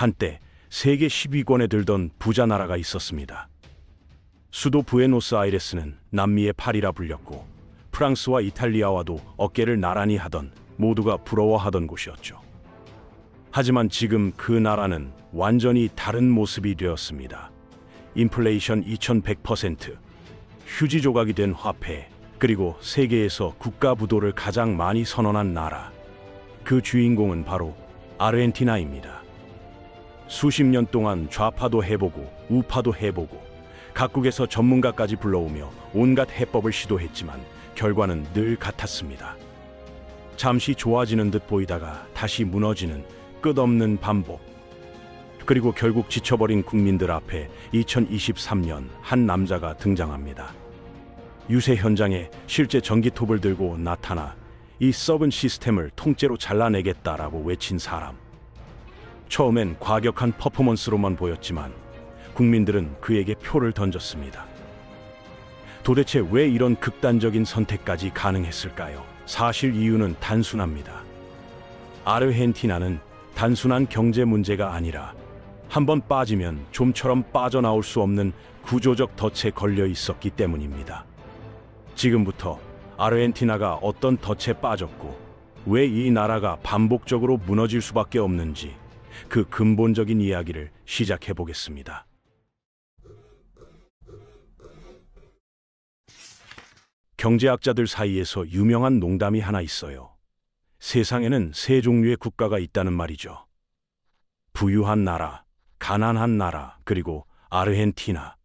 한때 세계 10위권에 들던 부자 나라가 있었습니다. 수도 부에노스아이레스는 남미의 파리라 불렸고 프랑스와 이탈리아와도 어깨를 나란히 하던, 모두가 부러워하던 곳이었죠. 하지만 지금 그 나라는 완전히 다른 모습이 되었습니다. 인플레이션 2100%, 휴지 조각이 된 화폐, 그리고 세계에서 국가 부도를 가장 많이 선언한 나라. 그 주인공은 바로 아르헨티나입니다. 수십 년 동안 좌파도 해보고 우파도 해보고 각국에서 전문가까지 불러오며 온갖 해법을 시도했지만 결과는 늘 같았습니다. 잠시 좋아지는 듯 보이다가 다시 무너지는 끝없는 반복. 그리고 결국 지쳐버린 국민들 앞에 2023년 한 남자가 등장합니다. 유세 현장에 실제 전기톱을 들고 나타나 이 썩은 시스템을 통째로 잘라내겠다라고 외친 사람. 처음엔 과격한 퍼포먼스로만 보였지만 국민들은 그에게 표를 던졌습니다. 도대체 왜 이런 극단적인 선택까지 가능했을까요? 사실 이유는 단순합니다. 아르헨티나는 단순한 경제 문제가 아니라 한번 빠지면 좀처럼 빠져나올 수 없는 구조적 덫에 걸려 있었기 때문입니다. 지금부터 아르헨티나가 어떤 덫에 빠졌고 왜 이 나라가 반복적으로 무너질 수밖에 없는지 그 근본적인 이야기를 시작해 보겠습니다. 경제학자들 사이에서 유명한 농담이 하나 있어요. 세상에는 세 종류의 국가가 있다는 말이죠. 부유한 나라, 가난한 나라, 그리고 아르헨티나.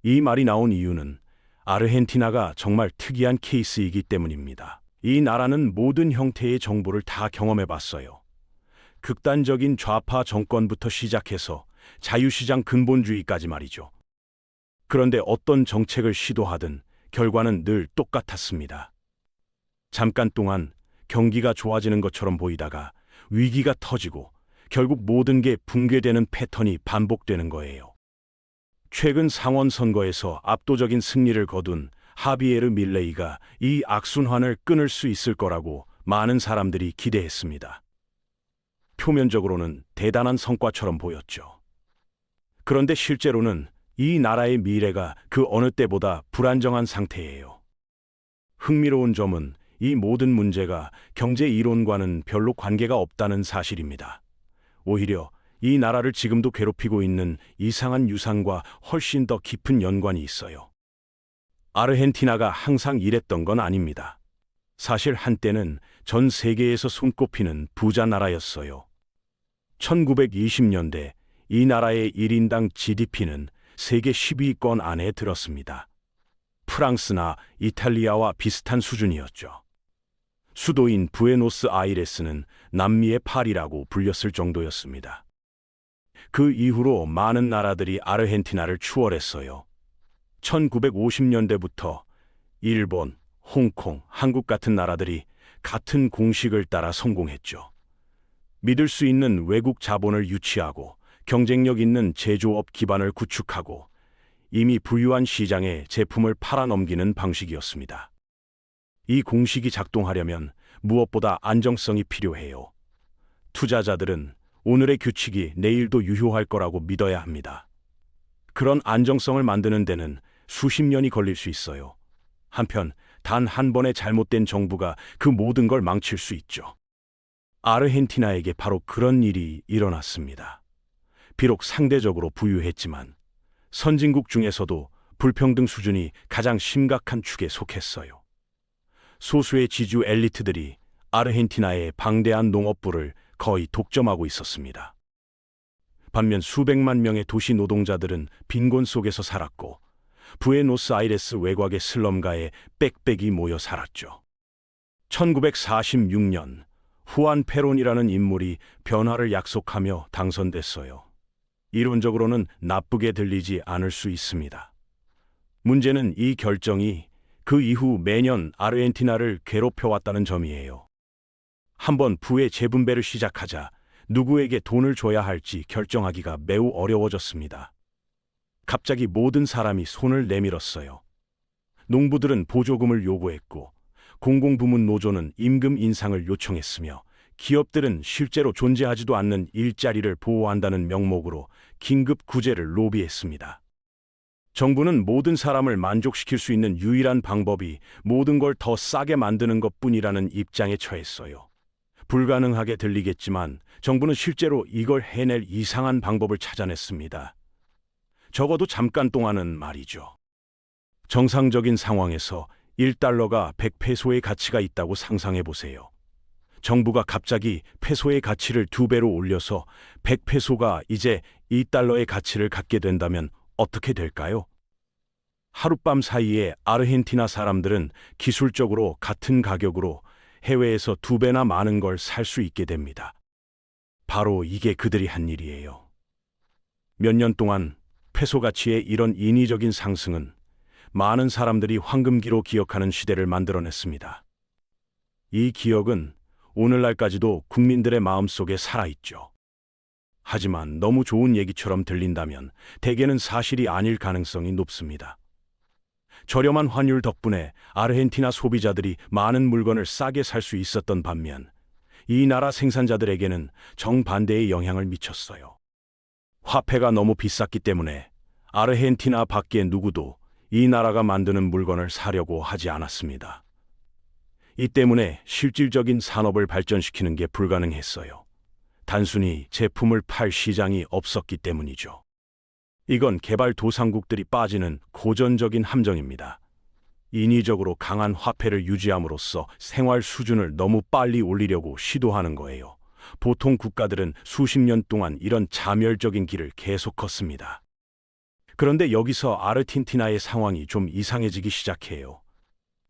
이 말이 나온 이유는 아르헨티나가 정말 특이한 케이스이기 때문입니다. 이 나라는 모든 형태의 정보를 다 경험해 봤어요. 극단적인 좌파 정권부터 시작해서 자유시장 근본주의까지 말이죠. 그런데 어떤 정책을 시도하든 결과는 늘 똑같았습니다. 잠깐 동안 경기가 좋아지는 것처럼 보이다가 위기가 터지고 결국 모든 게 붕괴되는 패턴이 반복되는 거예요. 최근 상원 선거에서 압도적인 승리를 거둔 하비에르 밀레이가 이 악순환을 끊을 수 있을 거라고 많은 사람들이 기대했습니다. 표면적으로는 대단한 성과처럼 보였죠. 그런데 실제로는 이 나라의 미래가 그 어느 때보다 불안정한 상태예요. 흥미로운 점은 이 모든 문제가 경제 이론과는 별로 관계가 없다는 사실입니다. 오히려 이 나라를 지금도 괴롭히고 있는 이상한 유산과 훨씬 더 깊은 연관이 있어요. 아르헨티나가 항상 이랬던 건 아닙니다. 사실 한때는 전 세계에서 손꼽히는 부자 나라였어요. 1920년대 이 나라의 1인당 GDP는 세계 10위권 안에 들었습니다. 프랑스나 이탈리아와 비슷한 수준이었죠. 수도인 부에노스아이레스는 남미의 파리라고 불렸을 정도였습니다. 그 이후로 많은 나라들이 아르헨티나를 추월했어요. 1950년대부터 일본, 홍콩, 한국 같은 나라들이 같은 공식을 따라 성공했죠. 믿을 수 있는 외국 자본을 유치하고 경쟁력 있는 제조업 기반을 구축하고 이미 부유한 시장에 제품을 팔아넘기는 방식이었습니다. 이 공식이 작동하려면 무엇보다 안정성이 필요해요. 투자자들은 오늘의 규칙이 내일도 유효할 거라고 믿어야 합니다. 그런 안정성을 만드는 데는 수십 년이 걸릴 수 있어요. 한편 단 한 번의 잘못된 정부가 그 모든 걸 망칠 수 있죠. 아르헨티나에게 바로 그런 일이 일어났습니다. 비록 상대적으로 부유했지만 선진국 중에서도 불평등 수준이 가장 심각한 축에 속했어요. 소수의 지주 엘리트들이 아르헨티나의 방대한 농업부를 거의 독점하고 있었습니다. 반면 수백만 명의 도시 노동자들은 빈곤 속에서 살았고 부에노스아이레스 외곽의 슬럼가에 빽빽이 모여 살았죠. 1946년 후안 페론이라는 인물이 변화를 약속하며 당선됐어요. 이론적으로는 나쁘게 들리지 않을 수 있습니다. 문제는 이 결정이 그 이후 매년 아르헨티나를 괴롭혀왔다는 점이에요. 한번 부의 재분배를 시작하자 누구에게 돈을 줘야 할지 결정하기가 매우 어려워졌습니다. 갑자기 모든 사람이 손을 내밀었어요. 농부들은 보조금을 요구했고 공공부문 노조는 임금 인상을 요청했으며 기업들은 실제로 존재하지도 않는 일자리를 보호한다는 명목으로 긴급 구제를 로비했습니다. 정부는 모든 사람을 만족시킬 수 있는 유일한 방법이 모든 걸 더 싸게 만드는 것뿐이라는 입장에 처했어요. 불가능하게 들리겠지만 정부는 실제로 이걸 해낼 이상한 방법을 찾아냈습니다. 적어도 잠깐 동안은 말이죠. 정상적인 상황에서 1달러가 100페소의 가치가 있다고 상상해 보세요. 정부가 갑자기 페소의 가치를 2배로 올려서 100페소가 이제 2달러의 가치를 갖게 된다면 어떻게 될까요? 하룻밤 사이에 아르헨티나 사람들은 기술적으로 같은 가격으로 해외에서 2배나 많은 걸 살 수 있게 됩니다. 바로 이게 그들이 한 일이에요. 몇 년 동안 페소 가치의 이런 인위적인 상승은 많은 사람들이 황금기로 기억하는 시대를 만들어냈습니다. 이 기억은 오늘날까지도 국민들의 마음속에 살아있죠. 하지만 너무 좋은 얘기처럼 들린다면 대개는 사실이 아닐 가능성이 높습니다. 저렴한 환율 덕분에 아르헨티나 소비자들이 많은 물건을 싸게 살 수 있었던 반면 이 나라 생산자들에게는 정반대의 영향을 미쳤어요. 화폐가 너무 비쌌기 때문에 아르헨티나 밖의 누구도 이 나라가 만드는 물건을 사려고 하지 않았습니다. 이 때문에 실질적인 산업을 발전시키는 게 불가능했어요. 단순히 제품을 팔 시장이 없었기 때문이죠. 이건 개발도상국들이 빠지는 고전적인 함정입니다. 인위적으로 강한 화폐를 유지함으로써 생활 수준을 너무 빨리 올리려고 시도하는 거예요. 보통 국가들은 수십 년 동안 이런 자멸적인 길을 계속 걷습니다. 그런데 여기서 아르헨티나의 상황이 좀 이상해지기 시작해요.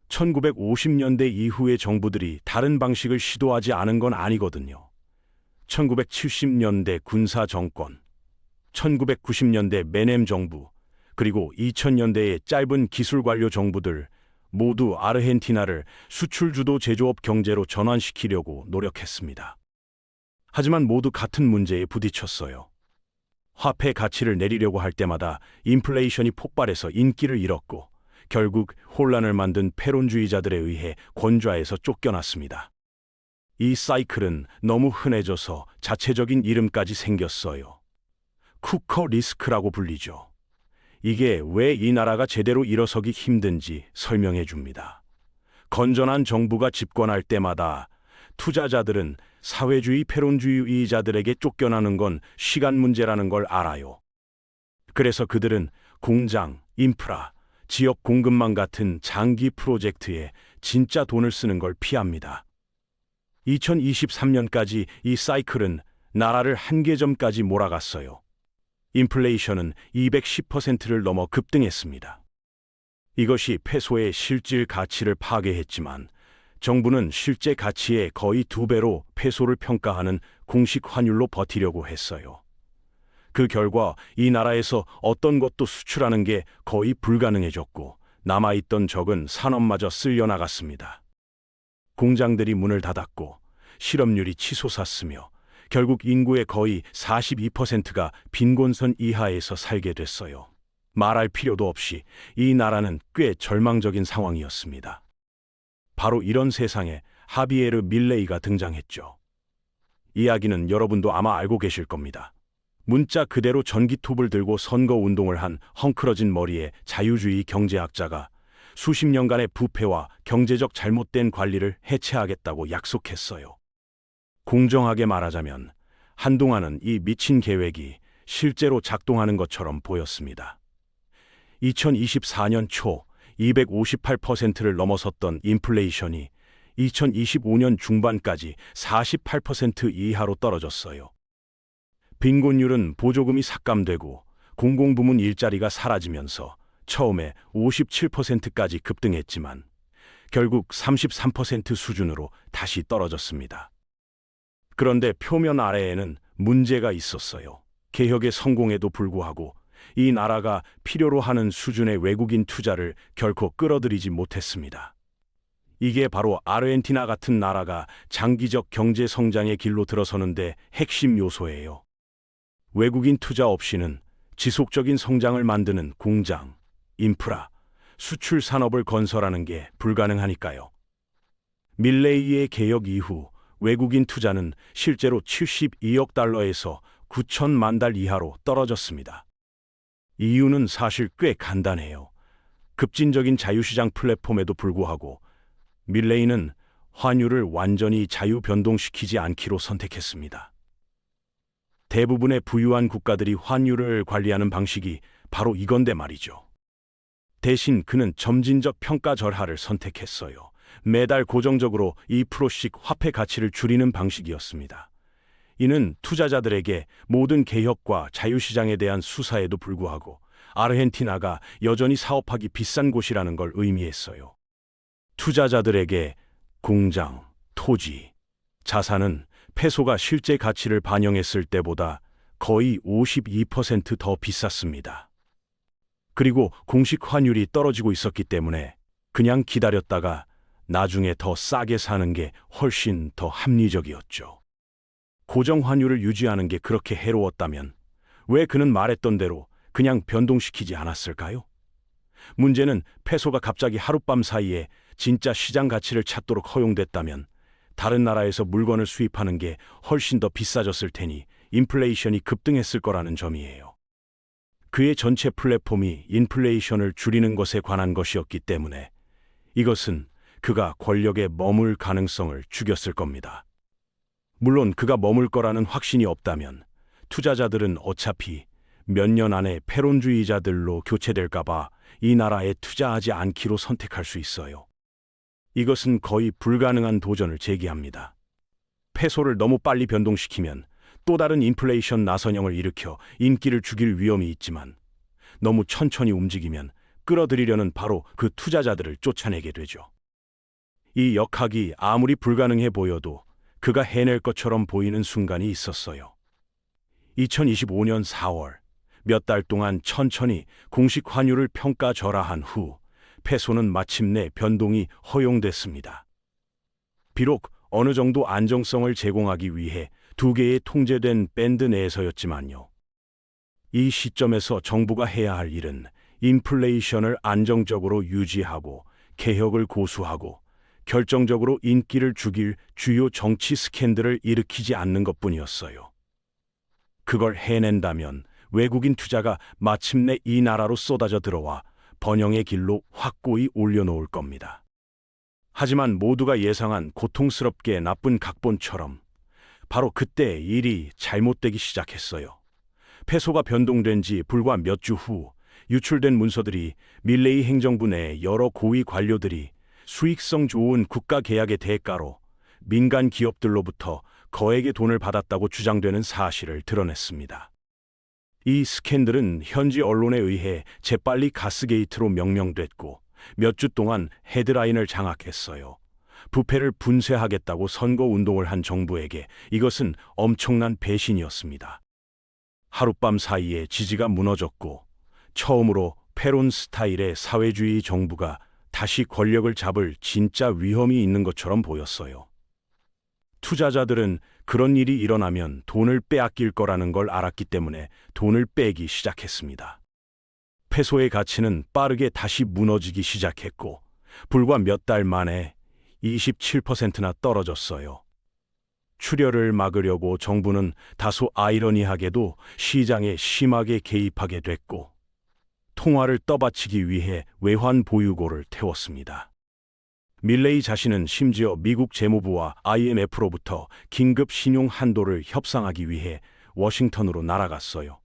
1950년대 이후의 정부들이 다른 방식을 시도하지 않은 건 아니거든요. 1970년대 군사 정권, 1990년대 메넴 정부, 그리고 2000년대의 짧은 기술 관료 정부들 모두 아르헨티나를 수출 주도 제조업 경제로 전환시키려고 노력했습니다. 하지만 모두 같은 문제에 부딪혔어요. 화폐 가치를 내리려고 할 때마다 인플레이션이 폭발해서 인기를 잃었고 결국 혼란을 만든 패론주의자들에 의해 권좌에서 쫓겨났습니다. 이 사이클은 너무 흔해져서 자체적인 이름까지 생겼어요. 쿠커 리스크라고 불리죠. 이게 왜 이 나라가 제대로 일어서기 힘든지 설명해 줍니다. 건전한 정부가 집권할 때마다 투자자들은 사회주의 패론주의자들에게 쫓겨나는 건 시간 문제라는 걸 알아요. 그래서 그들은 공장, 인프라, 지역 공급망 같은 장기 프로젝트에 진짜 돈을 쓰는 걸 피합니다. 2023년까지 이 사이클은 나라를 한계점까지 몰아갔어요. 인플레이션은 210%를 넘어 급등했습니다. 이것이 페소의 실질 가치를 파괴했지만 정부는 실제 가치의 거의 2배로 페소를 평가하는 공식 환율로 버티려고 했어요. 그 결과 이 나라에서 어떤 것도 수출하는 게 거의 불가능해졌고 남아있던 적은 산업마저 쓸려나갔습니다. 공장들이 문을 닫았고 실업률이 치솟았으며 결국 인구의 거의 42%가 빈곤선 이하에서 살게 됐어요. 말할 필요도 없이 이 나라는 꽤 절망적인 상황이었습니다. 바로 이런 세상에 하비에르 밀레이가 등장했죠. 이야기는 여러분도 아마 알고 계실 겁니다. 문자 그대로 전기톱을 들고 선거운동을 한 헝클어진 머리의 자유주의 경제학자가 수십 년간의 부패와 경제적 잘못된 관리를 해체하겠다고 약속했어요. 공정하게 말하자면 한동안은 이 미친 계획이 실제로 작동하는 것처럼 보였습니다. 2024년 초 258%를 넘어섰던 인플레이션이 2025년 중반까지 48% 이하로 떨어졌어요. 빈곤율은 보조금이 삭감되고 공공부문 일자리가 사라지면서 처음에 57%까지 급등했지만 결국 33% 수준으로 다시 떨어졌습니다. 그런데 표면 아래에는 문제가 있었어요. 개혁의 성공에도 불구하고 이 나라가 필요로 하는 수준의 외국인 투자를 결코 끌어들이지 못했습니다. 이게 바로 아르헨티나 같은 나라가 장기적 경제 성장의 길로 들어서는데 핵심 요소예요. 외국인 투자 없이는 지속적인 성장을 만드는 공장, 인프라, 수출 산업을 건설하는 게 불가능하니까요. 밀레이의 개혁 이후 외국인 투자는 실제로 72억 달러에서 9천만 달 이하로 떨어졌습니다. 이유는 사실 꽤 간단해요. 급진적인 자유시장 플랫폼에도 불구하고 밀레이는 환율을 완전히 자유 변동시키지 않기로 선택했습니다. 대부분의 부유한 국가들이 환율을 관리하는 방식이 바로 이건데 말이죠. 대신 그는 점진적 평가 절하를 선택했어요. 매달 고정적으로 2%씩 화폐 가치를 줄이는 방식이었습니다. 이는 투자자들에게 모든 개혁과 자유시장에 대한 수사에도 불구하고 아르헨티나가 여전히 사업하기 비싼 곳이라는 걸 의미했어요. 투자자들에게 공장, 토지, 자산은 페소가 실제 가치를 반영했을 때보다 거의 52% 더 비쌌습니다. 그리고 공식 환율이 떨어지고 있었기 때문에 그냥 기다렸다가 나중에 더 싸게 사는 게 훨씬 더 합리적이었죠. 고정 환율을 유지하는 게 그렇게 해로웠다면 왜 그는 말했던 대로 그냥 변동시키지 않았을까요? 문제는 페소가 갑자기 하룻밤 사이에 진짜 시장 가치를 찾도록 허용됐다면 다른 나라에서 물건을 수입하는 게 훨씬 더 비싸졌을 테니 인플레이션이 급등했을 거라는 점이에요. 그의 전체 플랫폼이 인플레이션을 줄이는 것에 관한 것이었기 때문에 이것은 그가 권력에 머물 가능성을 죽였을 겁니다. 물론 그가 머물 거라는 확신이 없다면 투자자들은 어차피 몇 년 안에 패론주의자들로 교체될까봐 이 나라에 투자하지 않기로 선택할 수 있어요. 이것은 거의 불가능한 도전을 제기합니다. 페소를 너무 빨리 변동시키면 또 다른 인플레이션 나선형을 일으켜 인기를 죽일 위험이 있지만 너무 천천히 움직이면 끌어들이려는 바로 그 투자자들을 쫓아내게 되죠. 이 역학이 아무리 불가능해 보여도 그가 해낼 것처럼 보이는 순간이 있었어요. 2025년 4월 몇 달 동안 천천히 공식 환율을 평가 절하한 후 페소는 마침내 변동이 허용됐습니다. 비록 어느 정도 안정성을 제공하기 위해 두 개의 통제된 밴드 내에서였지만요. 이 시점에서 정부가 해야 할 일은 인플레이션을 안정적으로 유지하고 개혁을 고수하고 결정적으로 인기를 죽일 주요 정치 스캔들을 일으키지 않는 것뿐이었어요. 그걸 해낸다면 외국인 투자가 마침내 이 나라로 쏟아져 들어와 번영의 길로 확고히 올려놓을 겁니다. 하지만 모두가 예상한 고통스럽게 나쁜 각본처럼 바로 그때 일이 잘못되기 시작했어요. 페소가 변동된 지 불과 몇 주 후 유출된 문서들이 밀레이 행정부 내 여러 고위 관료들이 수익성 좋은 국가 계약의 대가로 민간 기업들로부터 거액의 돈을 받았다고 주장되는 사실을 드러냈습니다. 이 스캔들은 현지 언론에 의해 재빨리 가스게이트로 명명됐고 몇 주 동안 헤드라인을 장악했어요. 부패를 분쇄하겠다고 선거운동을 한 정부에게 이것은 엄청난 배신이었습니다. 하룻밤 사이에 지지가 무너졌고 처음으로 페론 스타일의 사회주의 정부가 다시 권력을 잡을 진짜 위험이 있는 것처럼 보였어요. 투자자들은 그런 일이 일어나면 돈을 빼앗길 거라는 걸 알았기 때문에 돈을 빼기 시작했습니다. 페소의 가치는 빠르게 다시 무너지기 시작했고 불과 몇 달 만에 27%나 떨어졌어요. 출혈을 막으려고 정부는 다소 아이러니하게도 시장에 심하게 개입하게 됐고 통화를 떠받치기 위해 외환 보유고를 태웠습니다. 밀레이 자신은 심지어 미국 재무부와 IMF로부터 긴급 신용 한도를 협상하기 위해 워싱턴으로 날아갔어요.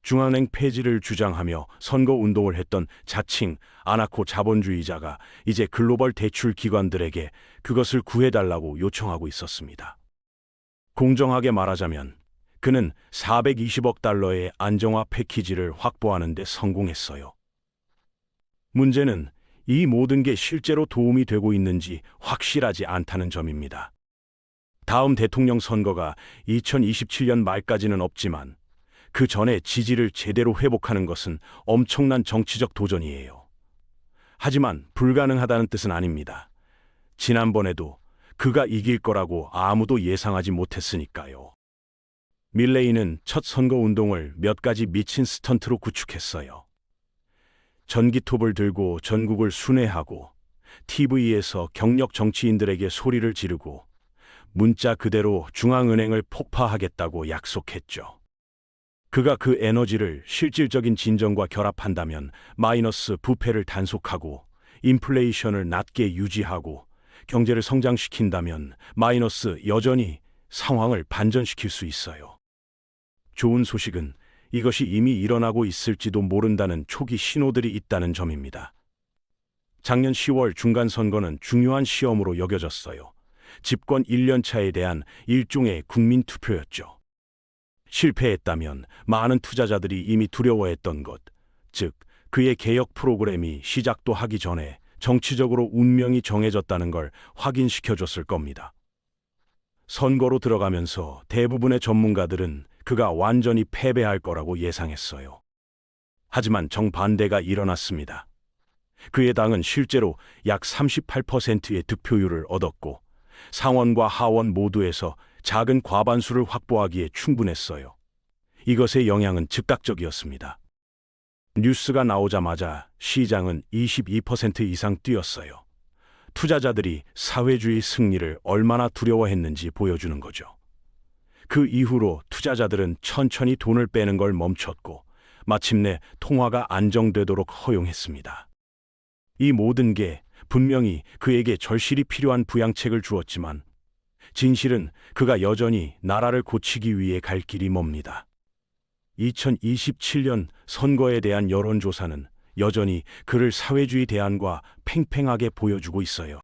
중앙은행 폐지를 주장하며 선거운동을 했던 자칭 아나코 자본주의자가 이제 글로벌 대출 기관들에게 그것을 구해달라고 요청하고 있었습니다. 공정하게 말하자면 그는 420억 달러의 안정화 패키지를 확보하는 데 성공했어요. 문제는 이 모든 게 실제로 도움이 되고 있는지 확실하지 않다는 점입니다. 다음 대통령 선거가 2027년 말까지는 없지만 그 전에 지지를 제대로 회복하는 것은 엄청난 정치적 도전이에요. 하지만 불가능하다는 뜻은 아닙니다. 지난번에도 그가 이길 거라고 아무도 예상하지 못했으니까요. 밀레이는 첫 선거운동을 몇 가지 미친 스턴트로 구축했어요. 전기톱을 들고 전국을 순회하고 TV에서 경력 정치인들에게 소리를 지르고 문자 그대로 중앙은행을 폭파하겠다고 약속했죠. 그가 그 에너지를 실질적인 진정과 결합한다면 마이너스 부패를 단속하고 인플레이션을 낮게 유지하고 경제를 성장시킨다면 마이너스 여전히 상황을 반전시킬 수 있어요. 좋은 소식은 이것이 이미 일어나고 있을지도 모른다는 초기 신호들이 있다는 점입니다. 작년 10월 중간선거는 중요한 시험으로 여겨졌어요. 집권 1년 차에 대한 일종의 국민투표였죠. 실패했다면 많은 투자자들이 이미 두려워했던 것, 즉 그의 개혁 프로그램이 시작도 하기 전에 정치적으로 운명이 정해졌다는 걸 확인시켜줬을 겁니다. 선거로 들어가면서 대부분의 전문가들은 그가 완전히 패배할 거라고 예상했어요. 하지만 정반대가 일어났습니다. 그의 당은 실제로 약 38%의 득표율을 얻었고 상원과 하원 모두에서 작은 과반수를 확보하기에 충분했어요. 이것의 영향은 즉각적이었습니다. 뉴스가 나오자마자 시장은 22% 이상 뛰었어요. 투자자들이 사회주의 승리를 얼마나 두려워했는지 보여주는 거죠. 그 이후로 투자자들은 천천히 돈을 빼는 걸 멈췄고 마침내 통화가 안정되도록 허용했습니다. 이 모든 게 분명히 그에게 절실히 필요한 부양책을 주었지만 진실은 그가 여전히 나라를 고치기 위해 갈 길이 멉니다. 2027년 선거에 대한 여론조사는 여전히 그를 사회주의 대안과 팽팽하게 보여주고 있어요.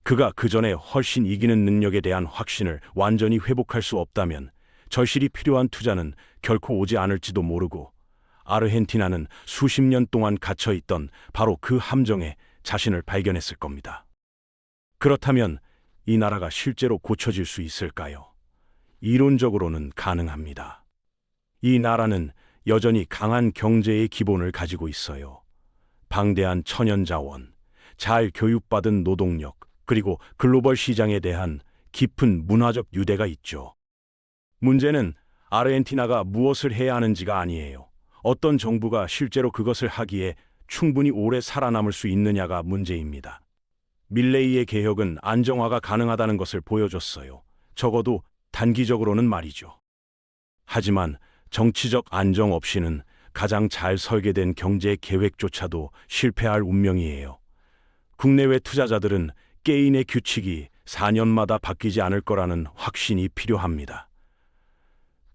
그가 그 전에 훨씬 이기는 능력에 대한 확신을 완전히 회복할 수 없다면 절실히 필요한 투자는 결코 오지 않을지도 모르고 아르헨티나는 수십 년 동안 갇혀있던 바로 그 함정에 자신을 발견했을 겁니다. 그렇다면 이 나라가 실제로 고쳐질 수 있을까요? 이론적으로는 가능합니다. 이 나라는 여전히 강한 경제의 기본을 가지고 있어요. 방대한 천연자원, 잘 교육받은 노동력, 그리고 글로벌 시장에 대한 깊은 문화적 유대가 있죠. 문제는 아르헨티나가 무엇을 해야 하는지가 아니에요. 어떤 정부가 실제로 그것을 하기에 충분히 오래 살아남을 수 있느냐가 문제입니다. 밀레이의 개혁은 안정화가 가능하다는 것을 보여줬어요. 적어도 단기적으로는 말이죠. 하지만 정치적 안정 없이는 가장 잘 설계된 경제 계획조차도 실패할 운명이에요. 국내외 투자자들은 게인의 규칙이 4년마다 바뀌지 않을 거라는 확신이 필요합니다.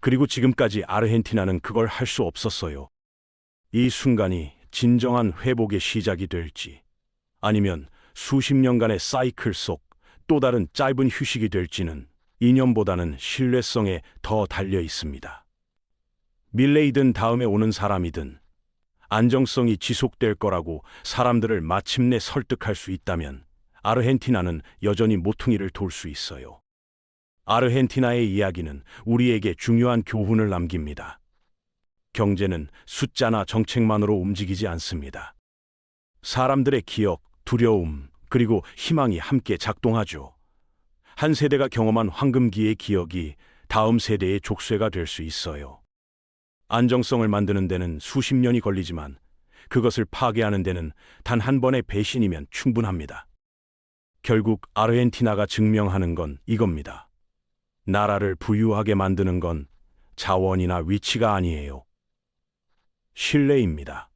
그리고 지금까지 아르헨티나는 그걸 할 수 없었어요. 이 순간이 진정한 회복의 시작이 될지, 아니면 수십 년간의 사이클 속 또 다른 짧은 휴식이 될지는 이념보다는 신뢰성에 더 달려 있습니다. 밀레이든 다음에 오는 사람이든 안정성이 지속될 거라고 사람들을 마침내 설득할 수 있다면 아르헨티나는 여전히 모퉁이를 돌 수 있어요. 아르헨티나의 이야기는 우리에게 중요한 교훈을 남깁니다. 경제는 숫자나 정책만으로 움직이지 않습니다. 사람들의 기억, 두려움, 그리고 희망이 함께 작동하죠. 한 세대가 경험한 황금기의 기억이 다음 세대의 족쇄가 될 수 있어요. 안정성을 만드는 데는 수십 년이 걸리지만 그것을 파괴하는 데는 단 한 번의 배신이면 충분합니다. 결국 아르헨티나가 증명하는 건 이겁니다. 나라를 부유하게 만드는 건 자원이나 위치가 아니에요. 신뢰입니다.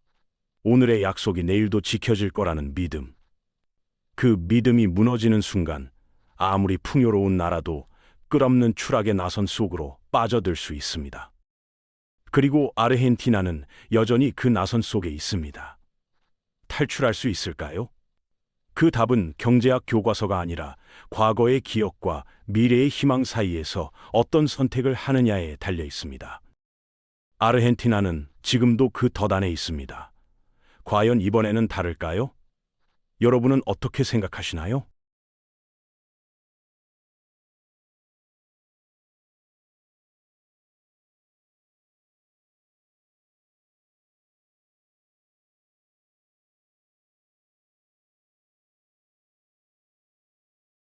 오늘의 약속이 내일도 지켜질 거라는 믿음. 그 믿음이 무너지는 순간 아무리 풍요로운 나라도 끝없는 추락의 나선 속으로 빠져들 수 있습니다. 그리고 아르헨티나는 여전히 그 나선 속에 있습니다. 탈출할 수 있을까요? 그 답은 경제학 교과서가 아니라 과거의 기억과 미래의 희망 사이에서 어떤 선택을 하느냐에 달려 있습니다. 아르헨티나는 지금도 그 덫 안에 있습니다. 과연 이번에는 다를까요? 여러분은 어떻게 생각하시나요?